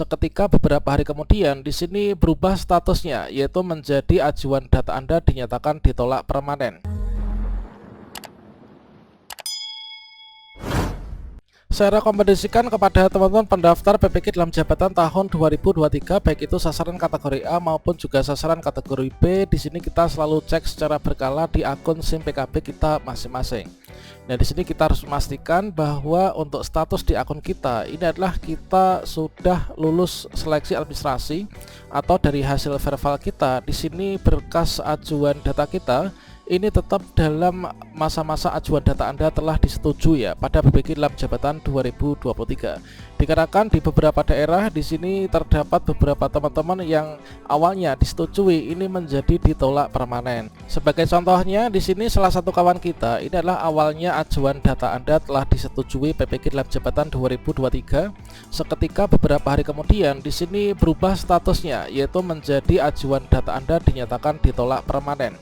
Seketika beberapa hari kemudian di sini berubah statusnya, yaitu menjadi ajuan data Anda dinyatakan ditolak permanen. Saya rekomendasikan kepada teman-teman pendaftar PPK dalam jabatan tahun 2023, baik itu sasaran kategori A maupun juga sasaran kategori B. Di sini kita selalu cek secara berkala di akun SIM PKB kita masing-masing. Nah, di sini kita harus memastikan bahwa untuk status di akun kita ini adalah kita sudah lulus seleksi administrasi, atau dari hasil verifal kita di sini berkas ajuan data kita ini tetap dalam masa-masa ajuan data Anda telah disetujui ya pada PPK dalam jabatan 2023. Dikarenakan di beberapa daerah di sini terdapat beberapa teman-teman yang awalnya disetujui ini menjadi ditolak permanen. Sebagai contohnya di sini salah satu kawan kita ini adalah awalnya ajuan data Anda telah disetujui PPK dalam jabatan 2023. Seketika beberapa hari kemudian di sini berubah statusnya, yaitu menjadi ajuan data Anda dinyatakan ditolak permanen.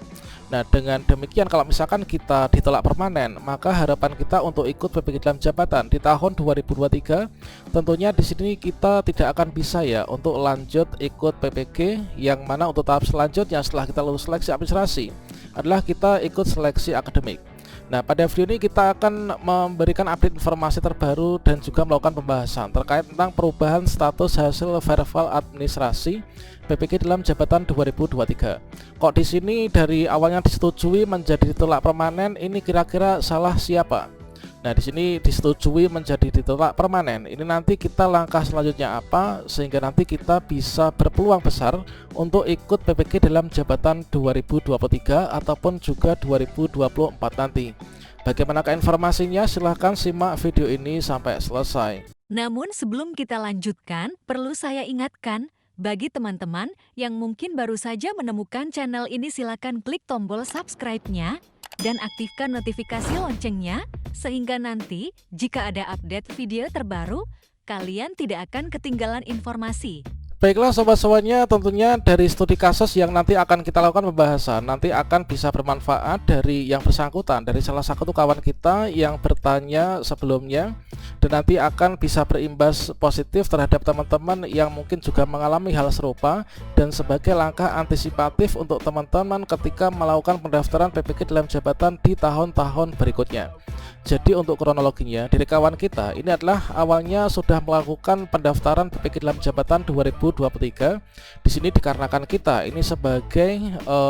Nah, dengan demikian kalau misalkan kita ditolak permanen, maka harapan kita untuk ikut PPK dalam jabatan di tahun 2023 tentunya di sini kita tidak akan bisa ya untuk lanjut ikut PPK, yang mana untuk tahap selanjutnya setelah kita lulus seleksi administrasi adalah kita ikut seleksi akademik. Nah, pada video ini kita akan memberikan update informasi terbaru dan juga melakukan pembahasan terkait tentang perubahan status hasil verifal administrasi PPK dalam jabatan 2023. Kok di sini dari awalnya disetujui menjadi ditolak permanen, ini kira-kira salah siapa? Nah, di sini disetujui menjadi ditolak permanen. Ini nanti kita langkah selanjutnya apa sehingga nanti kita bisa berpeluang besar untuk ikut PPK dalam jabatan 2023 ataupun juga 2024 nanti. Bagaimanakah informasinya? Silahkan simak video ini sampai selesai. Namun sebelum kita lanjutkan, perlu saya ingatkan, bagi teman-teman yang mungkin baru saja menemukan channel ini, silakan klik tombol subscribe-nya dan aktifkan notifikasi loncengnya, sehingga nanti jika ada update video terbaru, kalian tidak akan ketinggalan informasi. Baiklah sobat-sobatnya, tentunya dari studi kasus yang nanti akan kita lakukan pembahasan nanti akan bisa bermanfaat dari yang bersangkutan, dari salah satu kawan kita yang bertanya sebelumnya, dan nanti akan bisa berimbas positif terhadap teman-teman yang mungkin juga mengalami hal serupa, dan sebagai langkah antisipatif untuk teman-teman ketika melakukan pendaftaran PPK dalam jabatan di tahun-tahun berikutnya. Jadi untuk kronologinya, dari kawan kita ini adalah awalnya sudah melakukan pendaftaran PPK dalam jabatan 2023. Di sini dikarenakan kita ini sebagai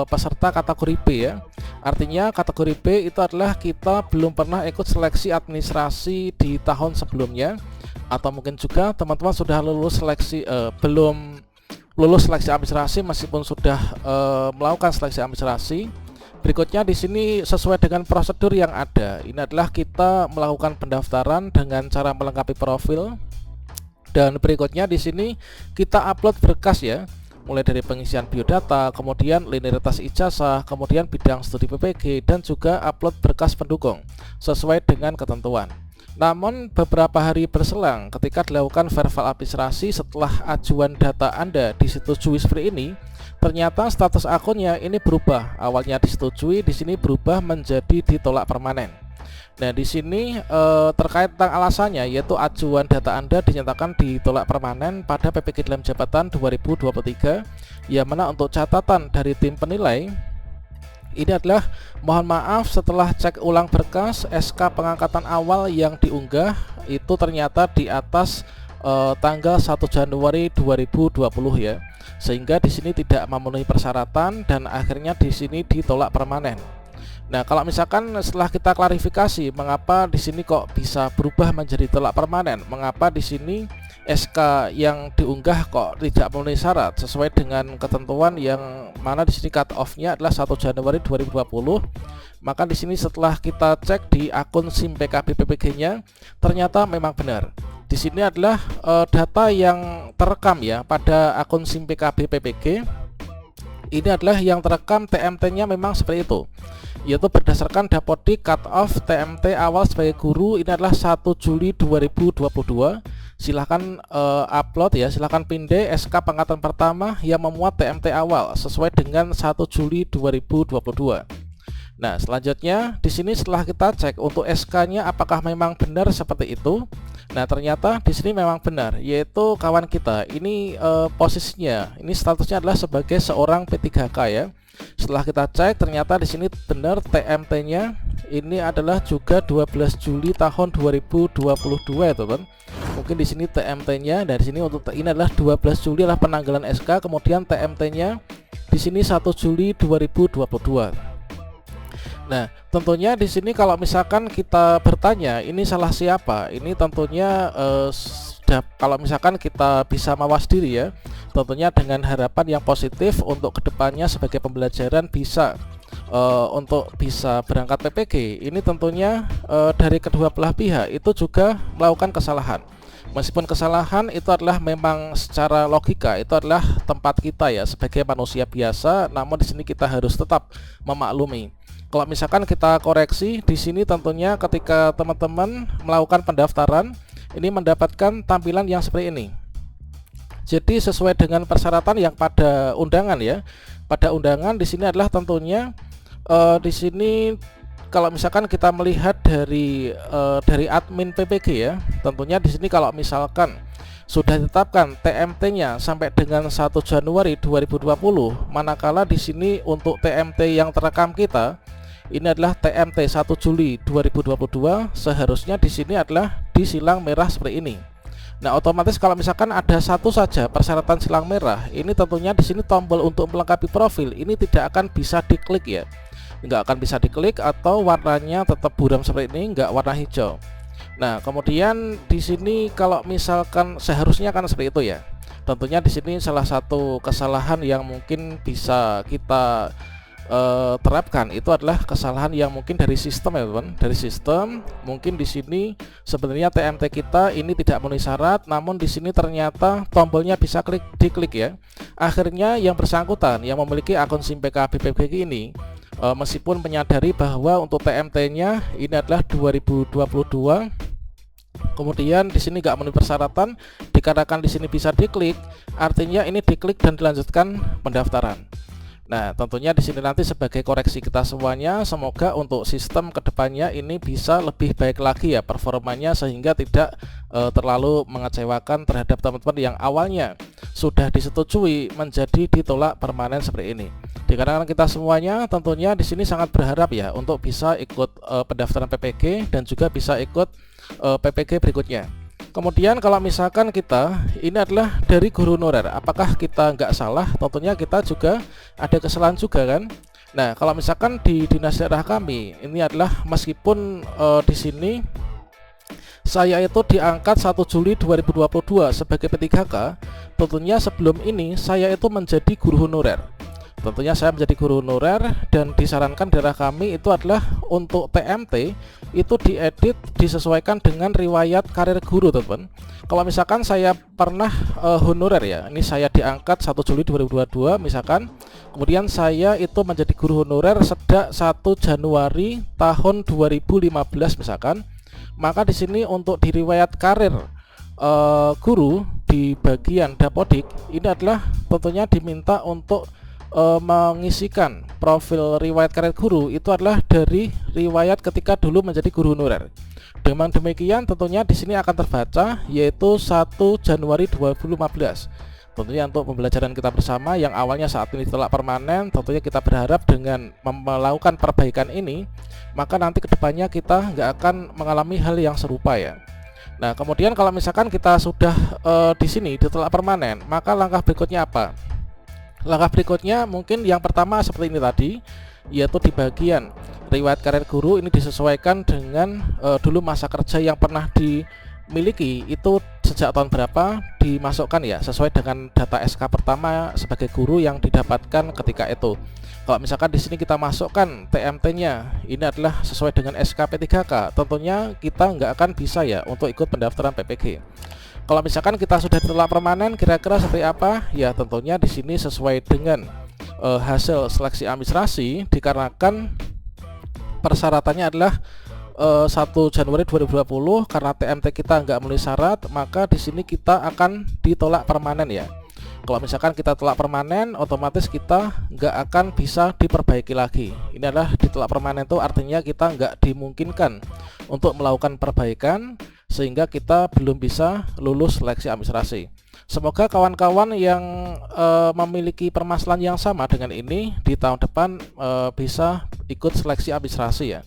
peserta kategori B ya. Artinya kategori B itu adalah kita belum pernah ikut seleksi administrasi di tahun sebelumnya, atau mungkin juga teman-teman sudah lulus seleksi belum lulus seleksi administrasi meskipun sudah melakukan seleksi administrasi. Berikutnya di sini sesuai dengan prosedur yang ada, ini adalah kita melakukan pendaftaran dengan cara melengkapi profil, dan berikutnya di sini kita upload berkas ya, mulai dari pengisian biodata, kemudian linearitas ijazah, kemudian bidang studi PPG, dan juga upload berkas pendukung sesuai dengan ketentuan. Namun beberapa hari berselang ketika dilakukan verifal administrasi setelah ajuan data Anda disetujui seperti ini, ternyata status akunnya ini berubah. Awalnya disetujui, di sini berubah menjadi ditolak permanen. Nah, di sini terkait tentang alasannya, yaitu ajuan data Anda dinyatakan ditolak permanen pada PPK dalam jabatan 2023, yang mana untuk catatan dari tim penilai ini adalah, mohon maaf, setelah cek ulang berkas SK pengangkatan awal yang diunggah itu ternyata di atas tanggal 1 Januari 2020 ya, sehingga di sini tidak memenuhi persyaratan dan akhirnya di sini ditolak permanen. Nah, kalau misalkan setelah kita klarifikasi mengapa di sini kok bisa berubah menjadi tolak permanen, mengapa di sini SK yang diunggah kok tidak memenuhi syarat sesuai dengan ketentuan yang mana di sini cut off-nya adalah 1 Januari 2020, maka di sini setelah kita cek di akun SIM PKB PPG-nya ternyata memang benar. Di sini adalah data yang terekam ya pada akun SIM PKB PPG. Ini adalah yang terekam TMT-nya memang seperti itu, yaitu berdasarkan Dapodik cut off TMT awal sebagai guru ini adalah 1 Juli 2022. Silahkan upload ya, silahkan pindai SK pengangkatan pertama yang memuat TMT awal sesuai dengan 1 Juli 2022. Nah, selanjutnya di sini setelah kita cek untuk SK-nya apakah memang benar seperti itu. Nah, ternyata di sini memang benar, yaitu kawan kita ini posisinya, ini statusnya adalah sebagai seorang P3K ya. Setelah kita cek ternyata di sini benar TMT-nya ini adalah juga 12 Juli tahun 2022 ya, teman. Mungkin di sini TMT-nya dari sini untuk ini adalah 12 Juli adalah penanggalan SK, kemudian TMT-nya di sini 1 Juli 2022. Nah, tentunya di sini kalau misalkan kita bertanya ini salah siapa, ini tentunya kalau misalkan kita bisa mawas diri ya, tentunya dengan harapan yang positif untuk kedepannya sebagai pembelajaran bisa untuk bisa berangkat PPG. Ini tentunya dari kedua belah pihak itu juga melakukan kesalahan. Meskipun kesalahan itu adalah memang secara logika itu adalah tempat kita ya sebagai manusia biasa, namun di sini kita harus tetap memaklumi. Kalau misalkan kita koreksi di sini tentunya ketika teman-teman melakukan pendaftaran ini mendapatkan tampilan yang seperti ini. Jadi sesuai dengan persyaratan yang pada undangan ya. Pada undangan di sini adalah tentunya di sini kalau misalkan kita melihat dari admin PPG ya, tentunya di sini kalau misalkan sudah ditetapkan TMT-nya sampai dengan 1 Januari 2020, manakala di sini untuk TMT yang terekam kita ini adalah TMT 1 Juli 2022, seharusnya di sini adalah di silang merah seperti ini. Nah, otomatis kalau misalkan ada satu saja persyaratan silang merah, ini tentunya di sini tombol untuk melengkapi profil ini tidak akan bisa diklik ya. Nggak akan bisa diklik atau warnanya tetap buram seperti ini, nggak warna hijau. Nah, kemudian di sini kalau misalkan seharusnya kan seperti itu ya. Tentunya di sini salah satu kesalahan yang mungkin bisa kita terapkan itu adalah kesalahan yang mungkin dari sistem ya teman. Dari sistem mungkin di sini sebenarnya TMT kita ini tidak memenuhi syarat, namun di sini ternyata tombolnya bisa diklik ya. Akhirnya yang bersangkutan yang memiliki akun SIM PKB PPG ini meskipun menyadari bahwa untuk TMT-nya ini adalah 2022, kemudian di sini nggak memenuhi persyaratan, dikarenakan di sini bisa diklik, artinya ini diklik dan dilanjutkan pendaftaran. Nah, tentunya di sini nanti sebagai koreksi kita semuanya, semoga untuk sistem kedepannya ini bisa lebih baik lagi ya performanya, sehingga tidak terlalu mengecewakan terhadap teman-teman yang awalnya sudah disetujui menjadi ditolak permanen seperti ini. Dikarenakan kita semuanya tentunya di sini sangat berharap ya untuk bisa ikut pendaftaran PPG dan juga bisa ikut PPG berikutnya. Kemudian kalau misalkan kita ini adalah dari guru honorer, apakah kita nggak salah? Tentunya kita juga ada kesalahan juga kan. Nah, kalau misalkan di dinas daerah kami ini adalah meskipun di sini saya itu diangkat 1 Juli 2022 sebagai P3K, tentunya sebelum ini saya itu menjadi guru honorer. Tentunya saya menjadi guru honorer dan disarankan daerah kami itu adalah untuk TMT itu diedit disesuaikan dengan riwayat karir guru teman. Kalau misalkan saya pernah honorer ya, ini saya diangkat 1 Juli 2022 misalkan, kemudian saya itu menjadi guru honorer sejak 1 Januari tahun 2015 misalkan, maka di sini untuk di riwayat karir guru di bagian dapodik ini adalah tentunya diminta untuk mengisikan profil riwayat karir guru itu adalah dari riwayat ketika dulu menjadi guru honorer. Dengan demikian tentunya di sini akan terbaca yaitu 1 Januari 2015. Tentunya untuk pembelajaran kita bersama yang awalnya saat ini ditolak permanen, tentunya kita berharap dengan melakukan perbaikan ini maka nanti kedepannya kita nggak akan mengalami hal yang serupa ya. Nah, kemudian kalau misalkan kita sudah di sini ditolak permanen, maka langkah berikutnya apa? Langkah berikutnya mungkin yang pertama seperti ini tadi, yaitu di bagian riwayat karir guru ini disesuaikan dengan dulu masa kerja yang pernah dimiliki itu sejak tahun berapa, dimasukkan ya sesuai dengan data SK pertama sebagai guru yang didapatkan ketika itu. Kalau misalkan di sini kita masukkan TMT-nya ini adalah sesuai dengan SK P3K, tentunya kita nggak akan bisa ya untuk ikut pendaftaran PPG. Kalau misalkan kita sudah ditolak permanen, kira-kira seperti apa? Ya tentunya di sini sesuai dengan hasil seleksi administrasi, dikarenakan persyaratannya adalah 1 Januari 2020 karena TMT kita nggak memenuhi syarat, maka di sini kita akan ditolak permanen ya. Kalau misalkan kita telak permanen, otomatis kita nggak akan bisa diperbaiki lagi. Ini adalah ditelak permanen itu artinya kita nggak dimungkinkan untuk melakukan perbaikan, sehingga kita belum bisa lulus seleksi administrasi. Semoga kawan-kawan yang memiliki permasalahan yang sama dengan ini di tahun depan bisa ikut seleksi administrasi ya,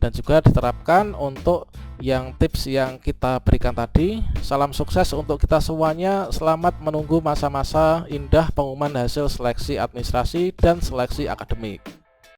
dan juga diterapkan untuk yang tips yang kita berikan tadi. Salam sukses untuk kita semuanya. Selamat menunggu masa-masa indah pengumuman hasil seleksi administrasi dan seleksi akademik.